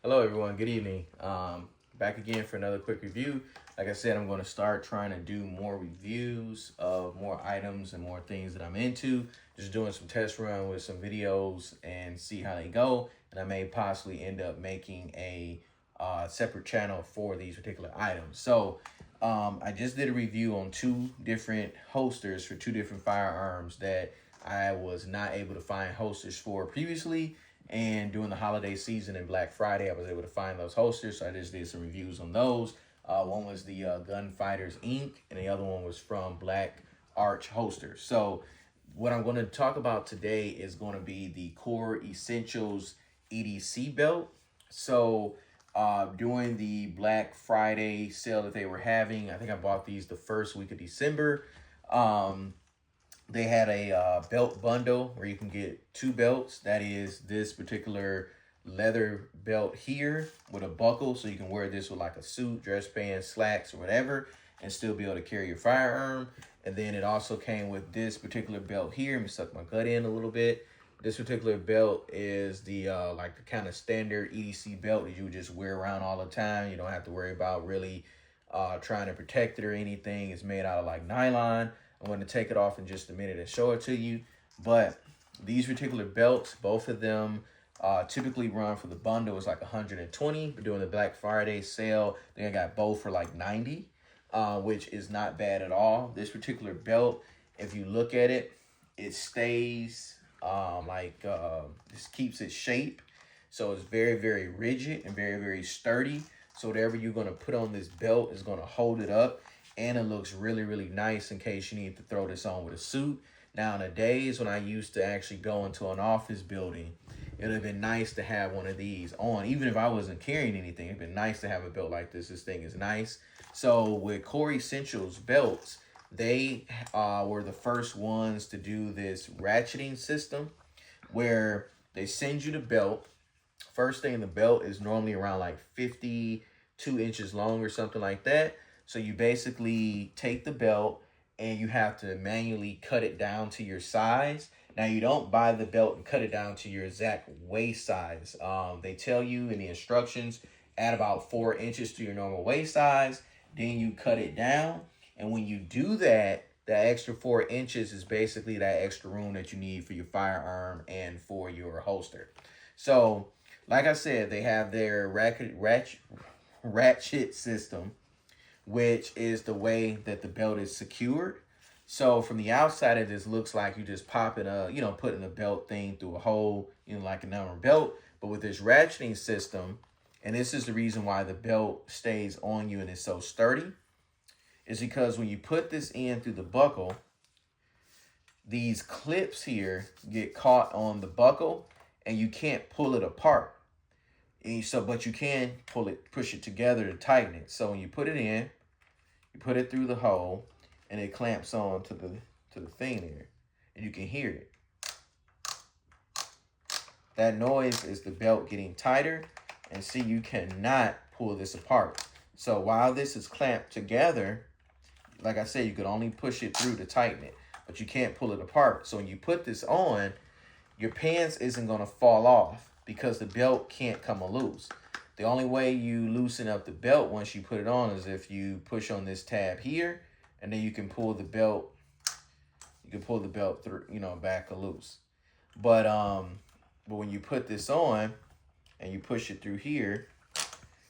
Hello everyone, good evening. Back again for another quick review. Like I said, I'm going to start trying to do more reviews of more items and more things that I'm into. Just doing some test run with some videos and see how they go. And I may possibly end up making a separate channel for these particular items. So I just did a review on two different holsters for two different firearms that I was not able to find holsters for previously. And during the holiday season and Black Friday, I was able to find those holsters. So I just did some reviews on those. One was the Gunfighters Inc. and the other one was from Black Arch Holsters. So what I'm going to talk about today is going to be the Core Essentials EDC belt. So during the Black Friday sale that they were having, I think I bought these the first week of December. They had a belt bundle where you can get two belts. That is this particular leather belt here with a buckle, so you can wear this with like a suit, dress pants, slacks, or whatever, and still be able to carry your firearm. And then it also came with this particular belt here. Let me suck my gut in a little bit. This particular belt is the like the kind of standard EDC belt that you would just wear around all the time. You don't have to worry about really trying to protect it or anything. It's made out of like nylon. I'm going to take it off in just a minute and show it to you. But these particular belts, both of them typically run for the bundle is like 120. But during the Black Friday sale, I think I got both for like 90, which is not bad at all. This particular belt, if you look at it, it stays this keeps its shape. So it's very, very rigid and very, very sturdy. So whatever you're going to put on this belt is going to hold it up. And it looks really, really nice in case you need to throw this on with a suit. Now, in the days when I used to actually go into an office building, it would have been nice to have one of these on. Even if I wasn't carrying anything, it'd been nice to have a belt like this. This thing is nice. So with Core Essentials belts, they were the first ones to do this ratcheting system where they send you the belt. First thing, the belt is normally around like 52 inches long or something like that. So you basically take the belt and you have to manually cut it down to your size. Now, you don't buy the belt and cut it down to your exact waist size. They tell you in the instructions, add about 4 inches to your normal waist size. Then you cut it down. And when you do that, that extra 4 inches is basically that extra room that you need for your firearm and for your holster. So, like I said, they have their ratchet system, which is the way that the belt is secured. So from the outside, it just looks like you just popping putting the belt thing through a hole, like a number belt. But with this ratcheting system, and this is the reason why the belt stays on you and is so sturdy, is because when you put this in through the buckle, these clips here get caught on the buckle and you can't pull it apart. But you can push it together to tighten it. So when you put it in, you put it through the hole, and it clamps on to the thing there, and you can hear it. That noise is the belt getting tighter, and see, you cannot pull this apart. So while this is clamped together, like I said, you could only push it through to tighten it, but you can't pull it apart. So when you put this on, your pants isn't going to fall off because the belt can't come loose. The only way you loosen up the belt once you put it on is if you push on this tab here, and then you can pull the belt. You can pull the belt through, back loose. But when you put this on and you push it through here,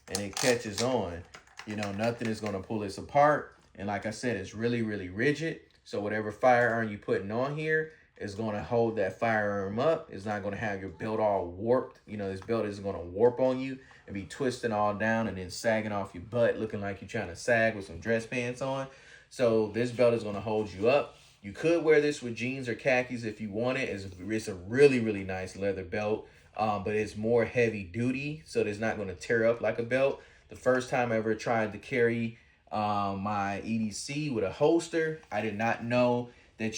and it catches on, nothing is going to pull this apart. And like I said, it's really, really rigid. So whatever firearm you're putting on here is going to hold that firearm up. It's not going to have your belt all warped. This belt isn't going to warp on you and be twisting all down and then sagging off your butt, looking like you're trying to sag with some dress pants on. So this belt is going to hold you up. You could wear this with jeans or khakis if you want it. It's a really, really nice leather belt, but it's more heavy duty, so it's not going to tear up like a belt. The first time I ever tried to carry my EDC with a holster, I did not know that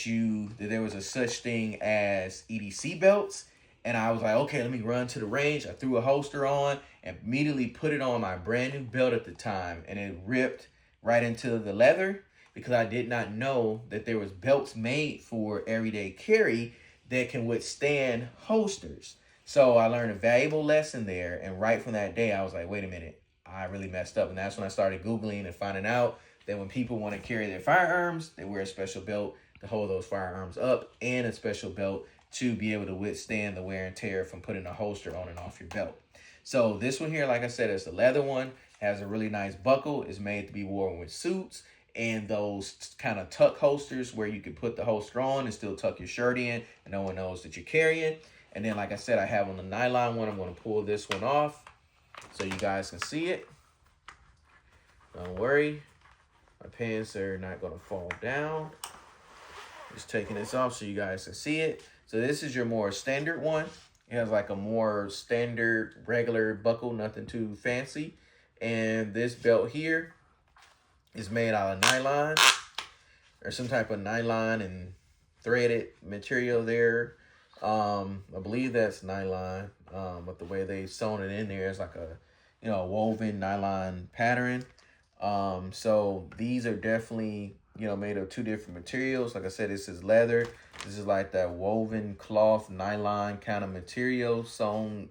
there was a such thing as EDC belts. And I was like, okay, let me run to the range. I threw a holster on and immediately put it on my brand new belt at the time. And it ripped right into the leather because I did not know that there was belts made for everyday carry that can withstand holsters. So I learned a valuable lesson there. And right from that day, I was like, wait a minute, I really messed up. And that's when I started Googling and finding out that when people want to carry their firearms, they wear a special belt to hold those firearms up and a special belt to be able to withstand the wear and tear from putting a holster on and off your belt. So this one here, like I said, it's a leather one, has a really nice buckle, is made to be worn with suits, and those kind of tuck holsters where you can put the holster on and still tuck your shirt in and no one knows that you're carrying. And then, like I said, I have on the nylon one. I'm going to pull this one off so you guys can see it. Don't worry. My pants are not going to fall down. Just taking this off so you guys can see it. So this is your more standard one. It has like a more standard, regular buckle, nothing too fancy. And this belt here is made out of nylon or some type of nylon and threaded material there. I believe that's nylon, but the way they sewn it in there is like a, woven nylon pattern. So these are definitely, made of two different materials. Like I said, this is leather. This is like that woven cloth nylon kind of material, sewn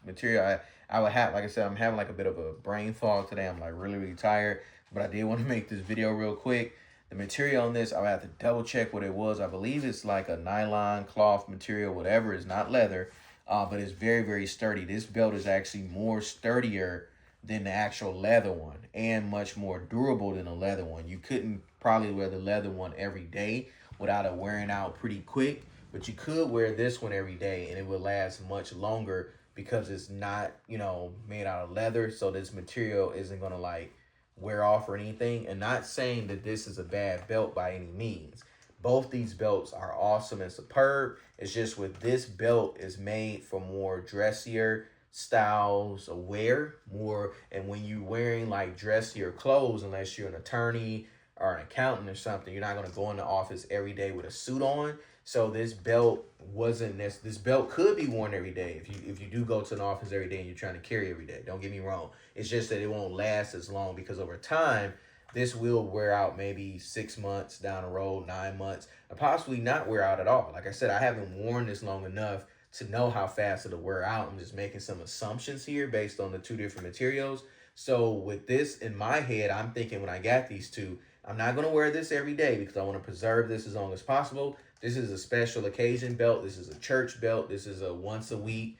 material. I would have, like I said, I'm having like a bit of a brain fog today. I'm like really, really tired, but I did want to make this video real quick. The material on this, I would have to double check what it was. I believe it's like a nylon cloth material, whatever. It's not leather, but it's very, very sturdy. This belt is actually more sturdier than the actual leather one and much more durable than the leather one. You couldn't probably wear the leather one every day without it wearing out pretty quick, but you could wear this one every day and it would last much longer because it's not, made out of leather. So this material isn't going to like wear off or anything. And not saying that this is a bad belt by any means. Both these belts are awesome and superb. It's just with this belt is made for more dressier styles of wear, more, and when you're wearing like dressier clothes, unless you're an attorney or an accountant or something, you're not going to go in the office every day with a suit on. So this belt wasn't this belt could be worn every day if you do go to an office every day and you're trying to carry every day. Don't get me wrong. It's just that it won't last as long because over time this will wear out maybe 6 months down the road, 9 months, and possibly not wear out at all. Like I said, I haven't worn this long enough to know how fast it'll wear out. I'm just making some assumptions here based on the two different materials. So with this in my head, I'm thinking when I got these two, I'm not going to wear this every day because I want to preserve this as long as possible. This is a special occasion belt. This is a church belt. This is a once a week,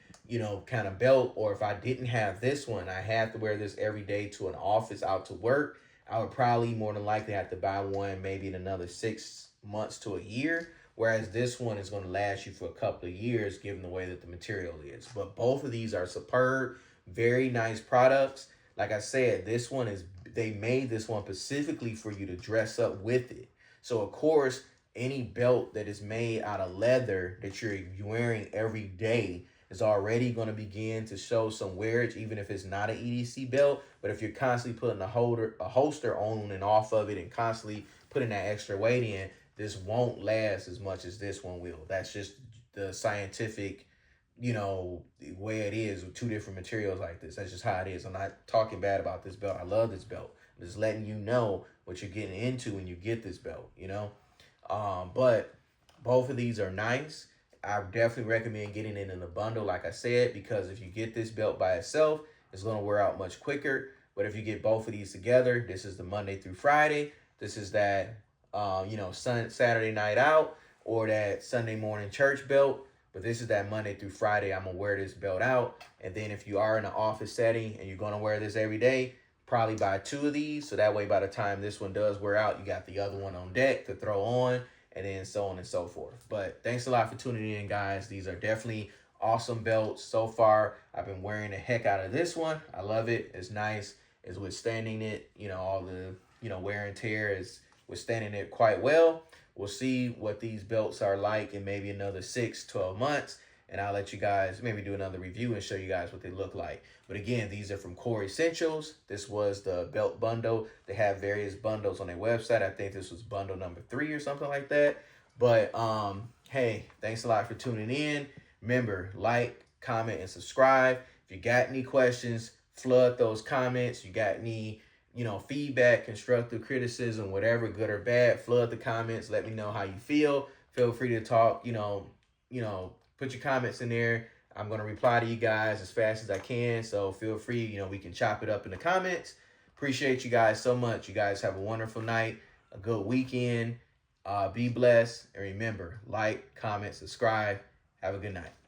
kind of belt. Or if I didn't have this one, I had to wear this every day to an office, out to work, I would probably more than likely have to buy one maybe in another 6 months to a year. Whereas this one is going to last you for a couple of years, given the way that the material is. But both of these are superb, very nice products. Like I said, they made this one specifically for you to dress up with it. So of course, any belt that is made out of leather that you're wearing every day is already going to begin to show some wearage, even if it's not an EDC belt. But if you're constantly putting a holster on and off of it and constantly putting that extra weight in, this won't last as much as this one will. That's just the scientific, way it is with two different materials like this. That's just how it is. I'm not talking bad about this belt. I love this belt. I'm just letting you know what you're getting into when you get this belt, But both of these are nice. I definitely recommend getting it in a bundle, like I said, because if you get this belt by itself, it's going to wear out much quicker. But if you get both of these together, this is the Monday through Friday. This is that Saturday night out or that Sunday morning church belt. But this is that Monday through Friday. I'm going to wear this belt out. And then if you are in an office setting and you're going to wear this every day, probably buy two of these. So that way, by the time this one does wear out, you got the other one on deck to throw on, and then so on and so forth. But thanks a lot for tuning in, guys. These are definitely awesome belts so far. I've been wearing the heck out of this one. I love it. It's nice. It's withstanding it. All the, wear and tear is withstanding it quite well. We'll see what these belts are like in maybe another 6-12 months. And I'll let you guys maybe do another review and show you guys what they look like. But again, these are from Core Essentials. This was the belt bundle. They have various bundles on their website. I think this was bundle number 3 or something like that. But hey, thanks a lot for tuning in. Remember, like, comment, and subscribe. If you got any questions, flood those comments. You got any feedback, constructive criticism, whatever, good or bad, flood the comments. Let me know how you feel. Feel free to talk, put your comments in there. I'm going to reply to you guys as fast as I can. So feel free, you know, we can chop it up in the comments. Appreciate you guys so much. You guys have a wonderful night, a good weekend. Be blessed. And remember, like, comment, subscribe. Have a good night.